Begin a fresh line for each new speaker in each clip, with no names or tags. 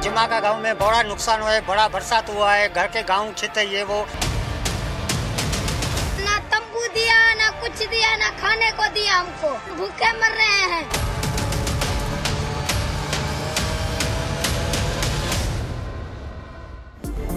चिमाका गांव में बड़ा नुकसान हुआ है, बड़ा बरसात हुआ है, घर के गांव छित है ये वो।
ना तंबू दिया, ना कुछ दिया, ना खाने को दिया, हमको भूखे मर रहे हैं।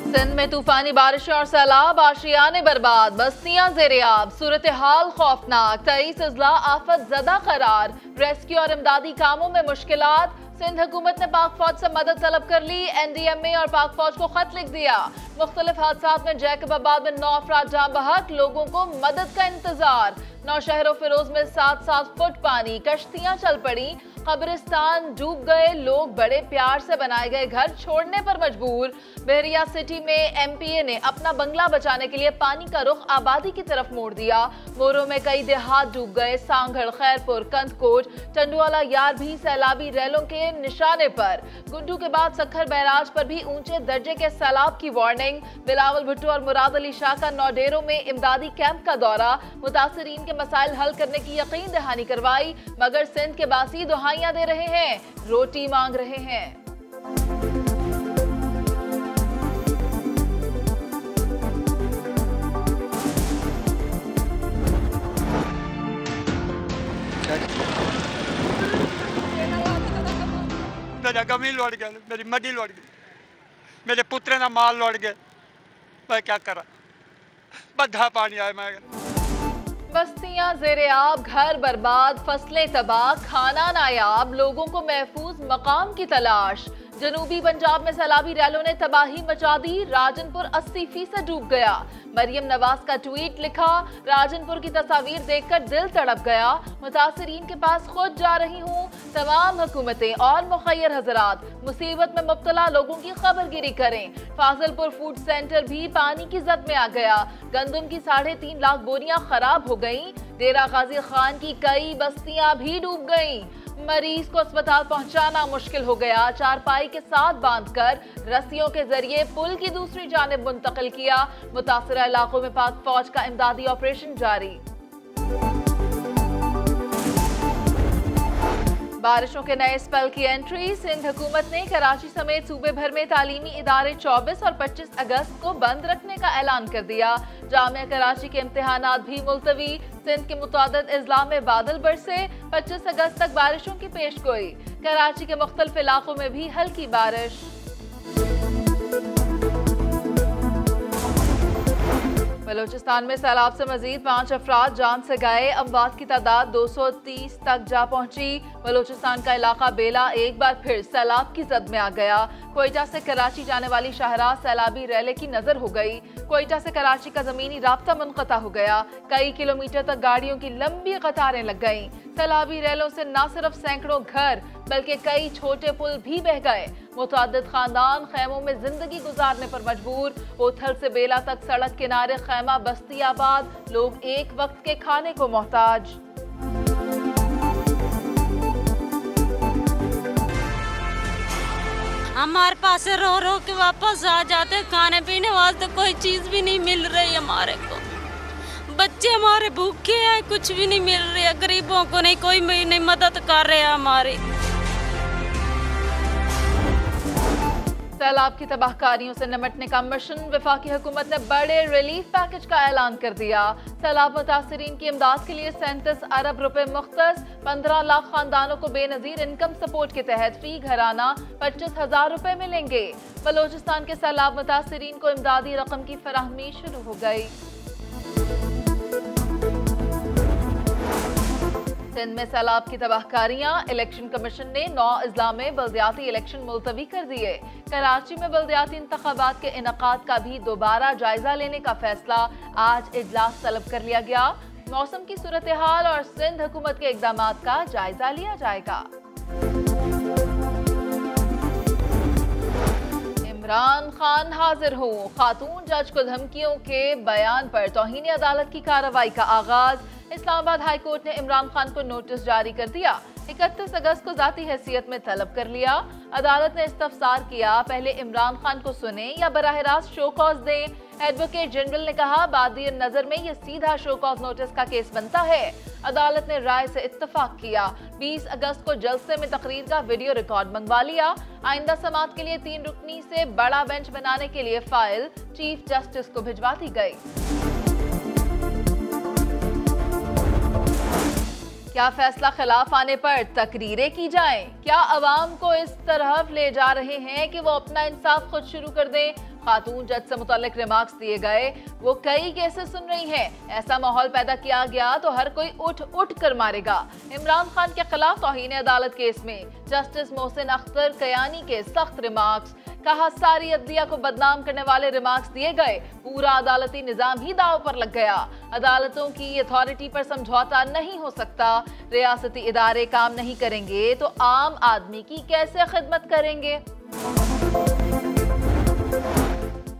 सिंध में तूफानी बारिशें और सैलाब, आशियाने बर्बाद, बस्तियां ज़ेर-ए-आब, सूरत हाल खौफनाक, 23 अजला आफत ज़दा करार, रेस्क्यू और इमदादी कामों में मुश्किलात। सिंध हुकूमत ने पाक फौज से मदद तलब कर ली, NDMA और पाक फौज को खत लिख दिया। मुख्तलिफ हादसात में जैकबाबाद में 9 अफराद जाँ बहक, लोगों को मदद का इंतजार। नौशहर फिरोज में 7-7 फुट पानी, कश्तियां चल पड़ी, कब्रिस्तान डूब गए, लोग बड़े प्यार से बनाए गए घर छोड़ने पर मजबूर। बहरिया सिटी में MPA ने अपना बंगला बचाने के लिए पानी का रुख आबादी की तरफ मोड़ दिया। मोरो में कई देहात डूब गए, सांगड़, खैरपुर, कंदकोट, टंडुआला यार भी सैलाबी रैलों के निशाने पर। गुड्डू के बाद सखर बैराज पर भी ऊंचे दर्जे के सैलाब की वार्निंग। बिलावल भुट्टो और मुराद अली शाह का नौडेरों में इमदादी कैंप का दौरा, मुतासरीन के मसाइल हल करने की यकीन दहानी करवाई, मगर सिंध के बासी दुहाइयां दे रहे हैं, रोटी मांग रहे हैं।
मेरा गमी लौट गया, मेरी मडी लौट गई, मेरे पुत्र ना माल लौट गए, मैं क्या करा, बद्धा पानी आया मैं।
बस्तियां ज़ेर-ए-आब, घर बर्बाद, फसलें तबाह, खाना नायाब, लोगों को महफूज मकाम की तलाश। जनूबी पंजाब में सैलाबी रैलों ने तबाही मचा दी, राजनपुर 80% डूब गया। मरियम नवाज का ट्वीट लिखा, राजनपुर की तस्वीर देखकर दिल तड़प गया, मुतासरीन के पास खुद जा रही हूँ। तमाम हुकूमतें और मुखय्यर हजरात मुसीबत में मुब्तला लोगों की खबरगिरी करें। फाजिलपुर फूड सेंटर भी पानी की जद में आ गया, गंदम की 3.5 लाख बोरियां खराब हो गईं। डेरा गाजी खान की कई बस्तियां भी डूब गईं। मरीज को अस्पताल पहुंचाना मुश्किल हो गया, चारपाई के साथ बांधकर रस्सियों के जरिए पुल की दूसरी जानिब मुंतकिल किया। मुतासरा इलाकों में पाक फौज का इमदादी ऑपरेशन जारी। बारिशों के नए स्पेल की एंट्री, सिंध हुकूमत ने कराची समेत सूबे भर में तालीमी इदारे 24 और 25 अगस्त को बंद रखने का ऐलान कर दिया। जामिया कराची के इम्तिहानात भी मुलतवी। सिंध के मुतादिद अजला में बादल बरसे, 25 अगस्त तक बारिशों की पेशगोई। कराची के मुख्तलिफ इलाकों में भी हल्की बारिश। बलोचिस्तान में सैलाब से मजीद 5 अफराद जान से गए, अमवात की तादाद 230 तक जा पहुंची। बलोचिस्तान का इलाका बेला एक बार फिर सैलाब की जद में आ गया। कोयटा से कराची जाने वाली शाहराह सैलाबी रैले की नजर हो गई। कोयटा से कराची का जमीनी राब्ता मुनक़ता हो गया, कई किलोमीटर तक गाड़ियों की लंबी कतारें लग गईं। सैलाबी रैलों से न सिर्फ सैकड़ों घर बल्कि कई छोटे पुल भी बह गए। मुतअद्दिद खानदान खैमों में जिंदगी गुजारने पर मजबूर। ओथल से बेला तक सड़क किनारे खैमा बस्ती आबाद, लोग एक वक्त के खाने को मोहताज।
हमारे पास रो रो के वापस आ जाते, खाने पीने वास्ते कोई चीज भी नहीं मिल रही हमारे को। बच्चे हमारे भूखे हैं, कुछ भी नहीं मिल रही है, गरीबों को नहीं, कोई नहीं मदद कर रहे हैं हमारी।
सैलाब की तबाहकारियों से निपटने का मिशन, वफाकी हुकूमत ने बड़े रिलीफ पैकेज का ऐलान कर दिया। सैलाब मुतासरीन की इमदाद के लिए 37 अरब रुपए मुख्तस, 15 लाख खानदानों को बेनजीर इनकम सपोर्ट के तहत फी घराना 25,000 रुपए मिलेंगे। बलोचिस्तान के सैलाब मुतासरीन को इमदादी रकम की फराहमी शुरू हो गई। सिंध में सैलाब की तबाहकारियां, इलेक्शन कमीशन ने 9 अजला में बल्दियाती इलेक्शन मुलतवी कर दिए। कराची में बल्दियाती इंतखाबात के इनकाद का भी दोबारा जायजा लेने का फैसला, आज इजलास तलब कर लिया गया। मौसम की सूरत हाल और सिंध हुकूमत के इकदामात का जायजा लिया जाएगा। इमरान खान हाजिर हूँ, खातून जज को धमकियों के बयान पर तौहीन अदालत की कार्रवाई का आगाज। इस्लामाबाद हाई कोर्ट ने इमरान खान को नोटिस जारी कर दिया। 31 अगस्त को जाती हैसियत में तलब कर लिया। अदालत ने इस्तफसार किया, पहले इमरान खान को सुने या बराह रास्त शो कॉज दें। एडवोकेट जनरल ने कहा, बादी नजर में ये सीधा शो कॉज नोटिस का केस बनता है। अदालत ने राय से इत्तफाक किया। 20 अगस्त को जलसे में तकरीर का वीडियो रिकॉर्ड मंगवा लिया। आइंदा समाअत के लिए 3 रुकनी से बड़ा बेंच बनाने के लिए फाइल चीफ जस्टिस को भिजवा दी गई। क्या फैसला खिलाफ आने पर तकरीरें की जाएं? क्या अवाम को इस तरफ ले जा रहे हैं कि वो अपना इंसाफ खुद शुरू कर दें? खातून जज से मुताल्लिक रिमार्क्स दिए गए, वो कई केसेस सुन रही हैं। ऐसा माहौल पैदा किया गया तो हर कोई उठ कर मारेगा। इमरान खान के खिलाफ तौहीन अदालत केस में जस्टिस मोहसिन अख्तर कयानी के सख्त रिमार्क्स। कहा, सारी अदलिया को बदनाम करने वाले रिमार्क्स दिए गए, पूरा अदालती निजाम ही दाव पर लग गया। अदालतों की अथॉरिटी पर समझौता नहीं हो सकता। रियासती इदारे काम नहीं करेंगे तो आम आदमी की कैसे खिदमत करेंगे?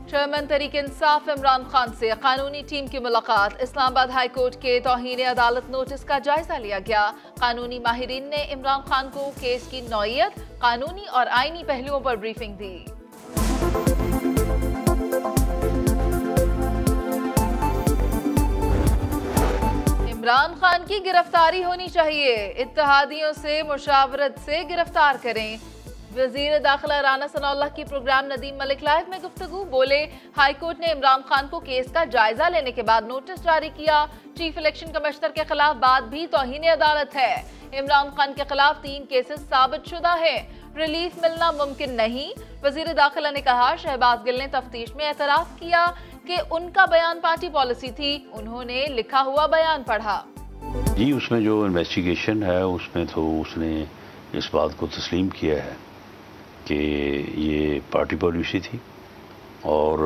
चेयरमैन तहरीक इंसाफ इमरान खान से कानूनी टीम की मुलाकात। इस्लामाबाद हाई कोर्ट के तौहीन अदालत नोटिस का जायजा लिया गया। कानूनी माहिरीन ने इमरान खान को केस की नौइयत, कानूनी और आईनी पहलुओं पर ब्रीफिंग दी। इमरान खान की गिरफ्तारी होनी चाहिए, इत्तेहादियों से मुशावरत से गिरफ्तार करें। वजीर दाखिला राना सनाउल्लाह की प्रोग्राम नदीम मलिक लाइव में गुफ्तगू। बोले, हाई कोर्ट ने इमरान खान को केस का जायजा लेने के बाद नोटिस जारी किया। चीफ इलेक्शन कमिश्नर के खिलाफ बात भी तौहीन अदालत है। इमरान खान के खिलाफ 3 केसेस साबित शुदा है, रिलीफ मिलना मुमकिन नहीं। वजीर दाखिला ने कहा, शहबाज गिल ने तफ्तीश में एतराफ किया कि उनका बयान पार्टी पॉलिसी थी। उन्होंने लिखा हुआ बयान पढ़ा।
जी, उसमें जो इन्वेस्टिगेशन है उसमें तो उसने इस बात को तस्लीम किया है कि ये पार्टी पॉलिसी थी और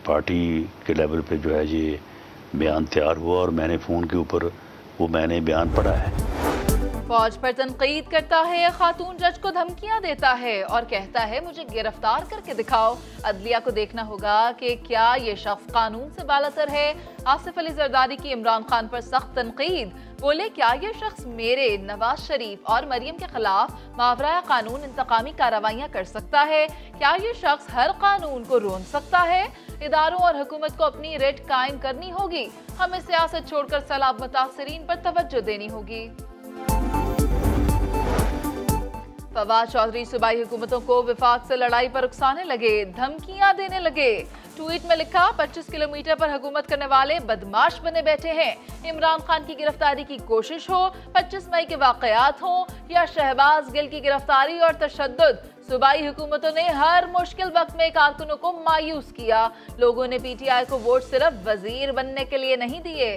पार्टी के लेवल पे जो है ये बयान तैयार हुआ और मैंने फ़ोन के ऊपर वो मैंने बयान पढ़ा है।
फौज पर तनकीद करता है, खातून जज को धमकियां देता है और कहता है मुझे गिरफ्तार करके दिखाओ। अदलिया को देखना होगा कि क्या ये शख्स कानून से बालातर है। आसिफ अली जरदारी की इमरान खान पर सख्त तनकीद। बोले, क्या ये शख्स मेरे, नवाज शरीफ और मरियम के खिलाफ मावराया कानून इंतकामी कार्रवाइयां कर सकता है? क्या ये शख्स हर कानून को रोन सकता है? इदारों और हुकूमत को अपनी रेट कायम करनी होगी। हमें सियासत छोड़कर सैलाब मुतासरीन पर तवज्जो देनी होगी। फवाद चौधरी सूबाई हुकूमतों को विफाक से लड़ाई पर उकसाने लगे, धमकियां देने लगे। ट्वीट में लिखा, 25 किलोमीटर पर हुकूमत करने वाले बदमाश बने बैठे हैं। इमरान खान की गिरफ्तारी की कोशिश हो, 25 मई के वाकयात हों या शहबाज गिल की गिरफ्तारी और तशद्दुद, सूबाई हुकूमतों ने हर मुश्किल वक्त में कारकुनों को मायूस किया। लोगों ने PTI को वोट सिर्फ वजीर बनने के लिए नहीं दिए।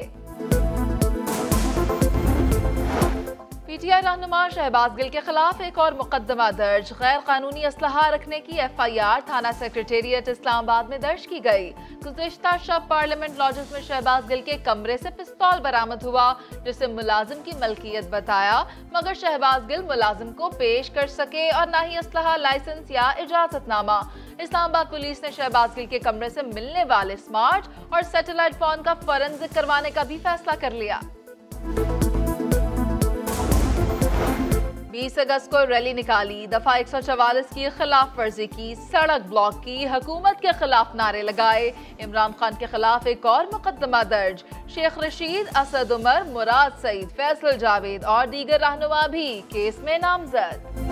PTI रहनुमा शहबाज गिल के खिलाफ एक और मुकदमा दर्ज। गैर कानूनी असलहा रखने की FIR थाना सेक्रेटेरिएट इस्लामाबाद में दर्ज की गई। गुज़िश्ता शब पार्लियामेंट लॉजेस में शहबाज गिल के कमरे से पिस्तौल बरामद हुआ, जिसे मुलाजिम की मलकियत बताया, मगर शहबाज गिल मुलाजिम को पेश कर सके और न ही असलहा लाइसेंस या इजाजतनामा। इस्लामाबाद पुलिस ने शहबाज गिल के कमरे से मिलने वाले स्मार्ट और सैटेलाइट फोन का फॉरेंसिक करवाने का भी फैसला कर लिया। 20 अगस्त को रैली निकाली, दफा 144 की खिलाफ वर्जी की, सड़क ब्लॉक की, हुकूमत के खिलाफ नारे लगाए। इमरान खान के खिलाफ एक और मुकदमा दर्ज। शेख रशीद, असद उमर, मुराद सईद, फैसल जावेद और दीगर रहनुमा भी केस में नामजद।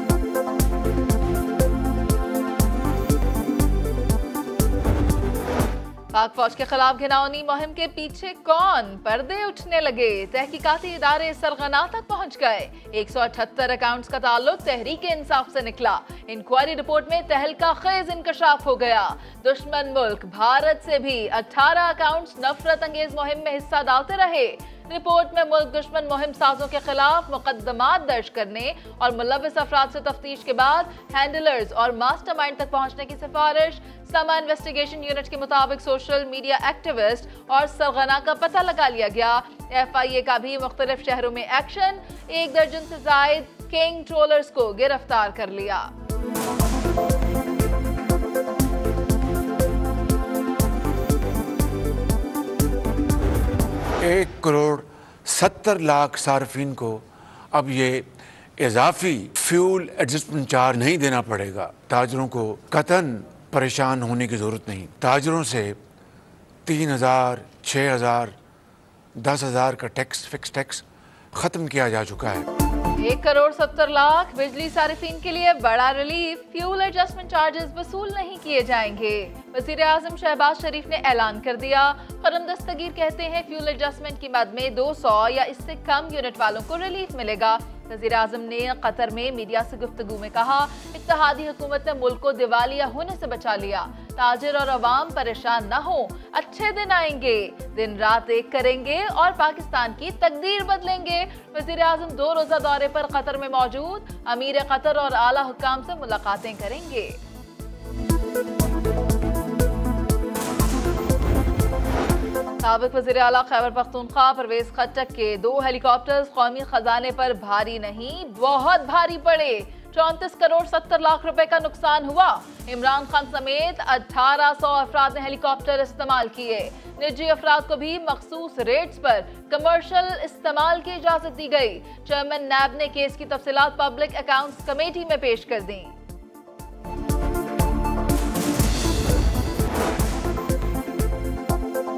पाक फौज के खिलाफ घिनौनी मुहिम के पीछे कौन? पर्दे उठने लगे। तहकीकाती इदारे सरगना तक पहुंच गए। 178 अकाउंट्स का ताल्लुक तहरीक इंसाफ से निकला। इंक्वायरी रिपोर्ट में तहलका खेज इंकशाफ हो गया। दुश्मन मुल्क भारत से भी 18 अकाउंट्स नफरत अंगेज मुहिम में हिस्सा डालते रहे। रिपोर्ट में मुल्क दुश्मन मुहिम साजों के खिलाफ मुकदमात दर्ज करने और मुलव्विस अफराद से तफ्तीश के बाद हैंडलर्स और मास्टरमाइंड तक पहुंचने की सिफारिश। समा इन्वेस्टिगेशन यूनिट के मुताबिक सोशल मीडिया एक्टिविस्ट और सरगना का पता लगा लिया गया। FIA का भी मुख्तलिफ शहरों में एक्शन। 1 दर्जन से जायद किंग ट्रोलर्स को गिरफ्तार कर लिया।
1 करोड़ 70 लाख सार्फिन को अब ये इजाफी फ्यूल एडजस्टमेंट चार्ज नहीं देना पड़ेगा। ताजरों को कतन परेशान होने की ज़रूरत नहीं। ताजरों से 3,000, 6,000, 10,000 का टैक्स, फिक्स टैक्स ख़त्म किया जा चुका है।
1,70,00,000 बिजली सारिफिन के लिए बड़ा रिलीफ, फ्यूल एडजस्टमेंट चार्जेस वसूल नहीं किए जाएंगे। वज़ीर आज़म शहबाज शरीफ ने ऐलान कर दिया। खरम दस्तगीर कहते हैं फ्यूल एडजस्टमेंट की मद में 200 या इससे कम यूनिट वालों को रिलीफ मिलेगा। वज़ीर आज़म ने कतर में मीडिया से गुफ्तगू में कहा, इत्तेहादी हुकूमत ने मुल्क को दिवालिया होने से बचा लिया। ताजिर और अवाम परेशान न हो, अच्छे दिन आएंगे, दिन रात एक करेंगे और पाकिस्तान की तकदीर बदलेंगे। वज़ीर आज़म 2 रोज़ा दौरे पर कतर में मौजूद, अमीर कतर और आला हुक्काम से मुलाकातें करेंगे। साबिक वज़ीर आला खैबर पख्तूनख्वा परवेज खट्टक के 2 हेलीकॉप्टर्स कौमी खजाने पर भारी नहीं बहुत भारी पड़े। 34 करोड़ 70 लाख रुपए का नुकसान हुआ। इमरान खान समेत 1800 अफराद ने हेलीकॉप्टर इस्तेमाल किए। निजी अफराद को भी मखसूस रेट्स पर कमर्शियल इस्तेमाल की इजाजत दी गई। चेयरमैन नैब ने केस की तफसीलात पब्लिक अकाउंट्स कमेटी में पेश कर दी।